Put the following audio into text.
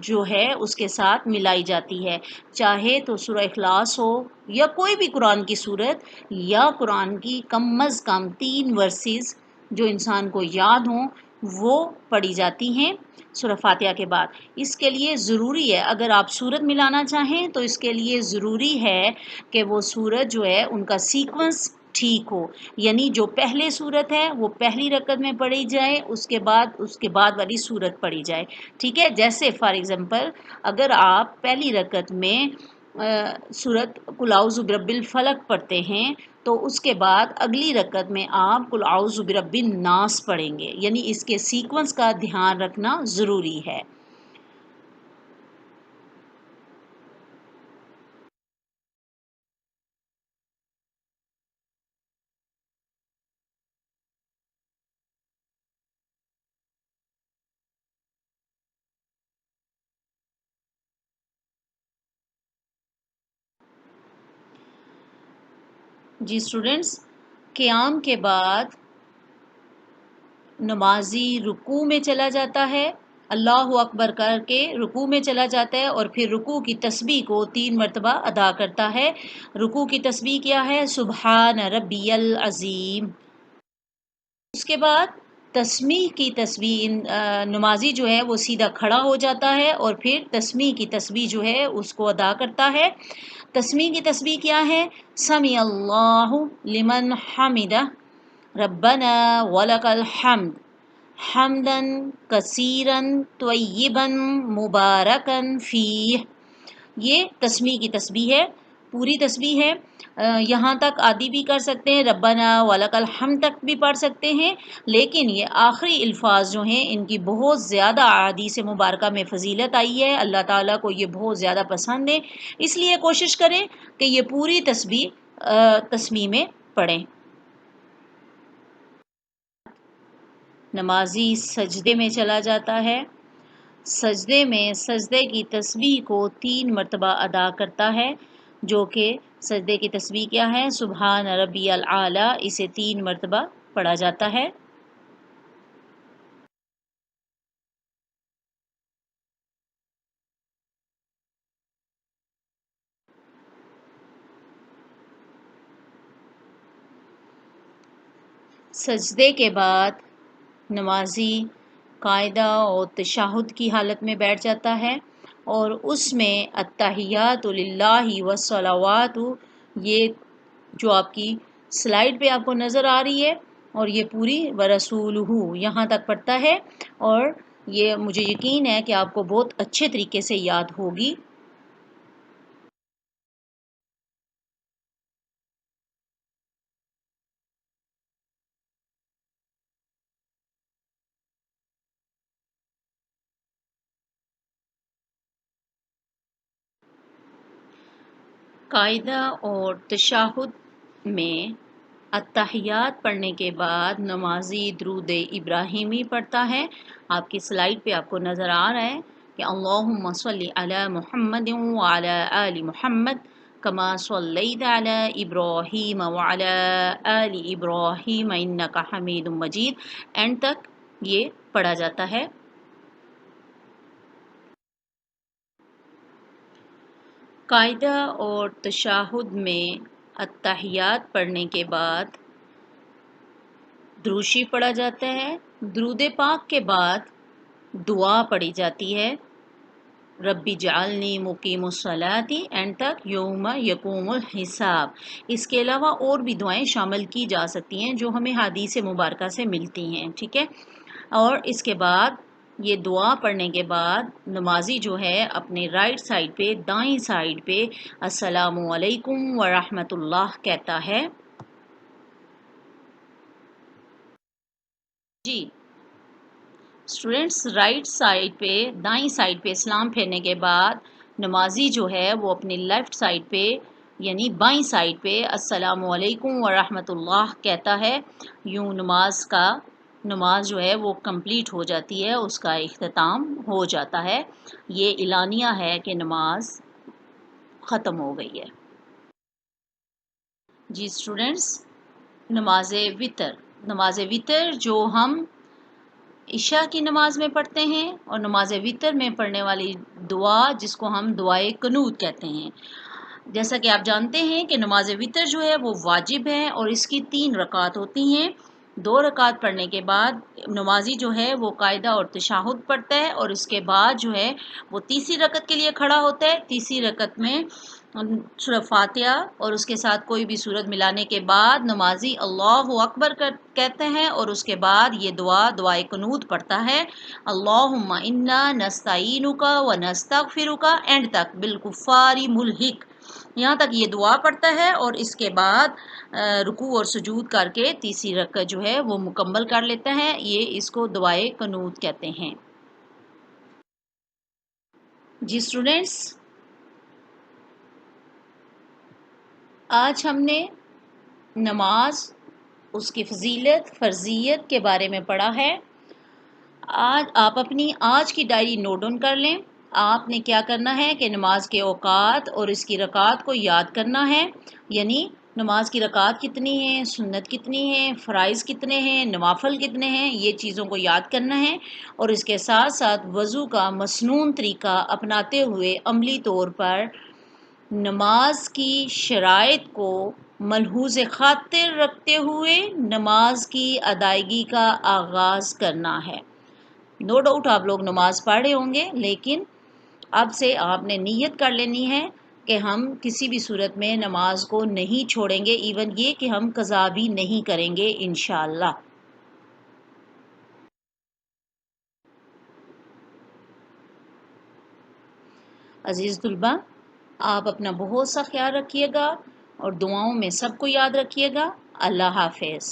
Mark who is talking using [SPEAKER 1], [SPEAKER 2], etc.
[SPEAKER 1] جو ہے اس کے ساتھ ملائی جاتی ہے، چاہے تو سورہ اخلاص ہو یا کوئی بھی قرآن کی صورت، یا قرآن کی کم از کم 3 ورسز جو انسان کو یاد ہوں وہ پڑھی جاتی ہیں سورہ فاتحہ کے بعد۔ اس کے لیے ضروری ہے، اگر آپ سورت ملانا چاہیں تو اس کے لیے ضروری ہے کہ وہ سورت جو ہے ان کا سیکونس ٹھیک ہو، یعنی جو پہلے سورت ہے وہ پہلی رکعت میں پڑھی جائے، اس کے بعد والی سورت پڑھی جائے، ٹھیک ہے۔ جیسے فار ایگزامپل اگر آپ پہلی رکعت میں سورت قل اعوذ برب الفلق پڑھتے ہیں تو اس کے بعد اگلی رکعت میں آپ قل اعوذ برب الناس پڑھیں گے، یعنی اس کے سیکونس کا دھیان رکھنا ضروری ہے۔ جی اسٹوڈینٹس، قیام کے بعد نمازی رکوع میں چلا جاتا ہے، اللہ اکبر کر کے رکوع میں چلا جاتا ہے اور پھر رکوع کی تسبیح کو 3 مرتبہ ادا کرتا ہے۔ رکوع کی تسبیح کیا ہے؟ سبحان ربی العظیم۔ اس کے بعد تسمیح کی تسبیح، نمازی جو ہے وہ سیدھا کھڑا ہو جاتا ہے اور پھر تسمیح کی تسبیح جو ہے اس کو ادا کرتا ہے۔ تسمیح کی تسبیح کیا ہے؟ سمی اللہ لمن حمدہ ربنا ولک الحمد حمدن کثیرن طیبن مبارکن فیہ۔ یہ تسمیح کی تسبیح ہے، پوری تسبیح ہے۔ یہاں تک آدھی بھی کر سکتے ہیں، ربنا ولک الحمد تک بھی پڑھ سکتے ہیں، لیکن یہ آخری الفاظ جو ہیں ان کی بہت زیادہ احادیث مبارکہ میں فضیلت آئی ہے، اللہ تعالیٰ کو یہ بہت زیادہ پسند ہے، اس لیے کوشش کریں کہ یہ پوری تسبیح میں پڑھیں۔ نمازی سجدے میں چلا جاتا ہے، سجدے میں سجدے کی تسبیح کو 3 مرتبہ ادا کرتا ہے، جو کہ سجدے کی تسبیح کیا ہے؟ سبحان ربی الاعلی، اسے 3 مرتبہ پڑھا جاتا ہے۔ سجدے کے بعد نمازی قاعدہ اور تشہد کی حالت میں بیٹھ جاتا ہے اور اس میں التحیات للہ والصلوات، یہ جو آپ کی سلائیڈ پہ آپ کو نظر آ رہی ہے، اور یہ پوری ورسولہ یہاں تک پڑھتا ہے، اور یہ مجھے یقین ہے کہ آپ کو بہت اچھے طریقے سے یاد ہوگی۔ قاعدہ اور تشہد میں التحیات پڑھنے کے بعد نمازی درود ابراہیمی پڑھتا ہے۔ آپ کی سلائیڈ پہ آپ کو نظر آ رہا ہے کہ اللہم صلی علی محمد وعلی آل محمد کما صلیت علی ابراہیم وعلی آل ابراہیم انک حمید مجید، اینڈ تک یہ پڑھا جاتا ہے۔ قاعدہ اور تشہد میں التحیات پڑھنے کے بعد درود شریف پڑھا جاتا ہے، درود پاک کے بعد دعا پڑھی جاتی ہے، ربی جعلنی مقیم الصلاۃ، اینڈ تک یوم یقوم الحساب۔ اس کے علاوہ اور بھی دعائیں شامل کی جا سکتی ہیں جو ہمیں حدیث مبارکہ سے ملتی ہیں، ٹھیک ہے۔ اور اس کے بعد یہ دعا پڑھنے کے بعد نمازی جو ہے اپنے رائٹ سائڈ پہ، دائیں سائڈ پہ السلام علیکم ورحمۃ اللہ کہتا ہے۔ جی اسٹوڈینٹس، رائٹ سائڈ پہ، دائیں سائڈ پہ سلام پھیرنے کے بعد نمازی جو ہے وہ اپنی لیفٹ سائڈ پہ یعنی بائیں سائڈ پہ السلام علیکم ورحمۃ اللہ کہتا ہے۔ یوں نماز جو ہے وہ کمپلیٹ ہو جاتی ہے، اس کا اختتام ہو جاتا ہے، یہ اعلانیہ ہے کہ نماز ختم ہو گئی ہے۔ جی اسٹوڈینٹس، نماز وتر جو ہم عشاء کی نماز میں پڑھتے ہیں، اور نماز وتر میں پڑھنے والی دعا جس کو ہم دعائے قنوت کہتے ہیں۔ جیسا کہ آپ جانتے ہیں کہ نماز وتر جو ہے وہ واجب ہے اور اس کی 3 رکعات ہوتی ہیں۔ 2 رکعت پڑھنے کے بعد نمازی جو ہے وہ قاعدہ اور تشہد پڑھتا ہے، اور اس کے بعد جو ہے وہ تیسری رکعت کے لیے کھڑا ہوتا ہے۔ تیسری رکعت میں سورہ فاتحہ اور اس کے ساتھ کوئی بھی سورت ملانے کے بعد نمازی اللہ اکبر کہتے ہیں، اور اس کے بعد یہ دعائے قنوت پڑھتا ہے، اللہم انا نستعینک و نستغفرک اینڈ تک، بالکفار ملحق، یہاں تک یہ دعا پڑھتا ہے، اور اس کے بعد رکوع اور سجود کر کے تیسری رکعت جو ہے وہ مکمل کر لیتا ہے۔ یہ اس کو دعائے قنوت کہتے ہیں۔ جی اسٹوڈینٹس، آج ہم نے نماز، اس کی فضیلت، فرضیت کے بارے میں پڑھا ہے۔ آج آپ اپنی آج کی ڈائری نوٹ ڈاؤن کر لیں۔ آپ نے کیا کرنا ہے کہ نماز کے اوقات اور اس کی رکعات کو یاد کرنا ہے، یعنی نماز کی رکعات کتنی ہیں، سنت کتنی ہیں، فرائض کتنے ہیں، نوافل کتنے ہیں، یہ چیزوں کو یاد کرنا ہے، اور اس کے ساتھ ساتھ وضو کا مسنون طریقہ اپناتے ہوئے عملی طور پر نماز کی شرائط کو ملحوظ خاطر رکھتے ہوئے نماز کی ادائیگی کا آغاز کرنا ہے۔ نو ڈاؤٹ آپ لوگ نماز پڑھے ہوں گے، لیکن اب سے آپ نے نیت کر لینی ہے کہ ہم کسی بھی صورت میں نماز کو نہیں چھوڑیں گے، ایون یہ کہ ہم قضا بھی نہیں کریں گے انشاءاللہ۔ عزیز طلبہ، آپ اپنا بہت سا خیال رکھیے گا اور دعاؤں میں سب کو یاد رکھیے گا۔ اللہ حافظ۔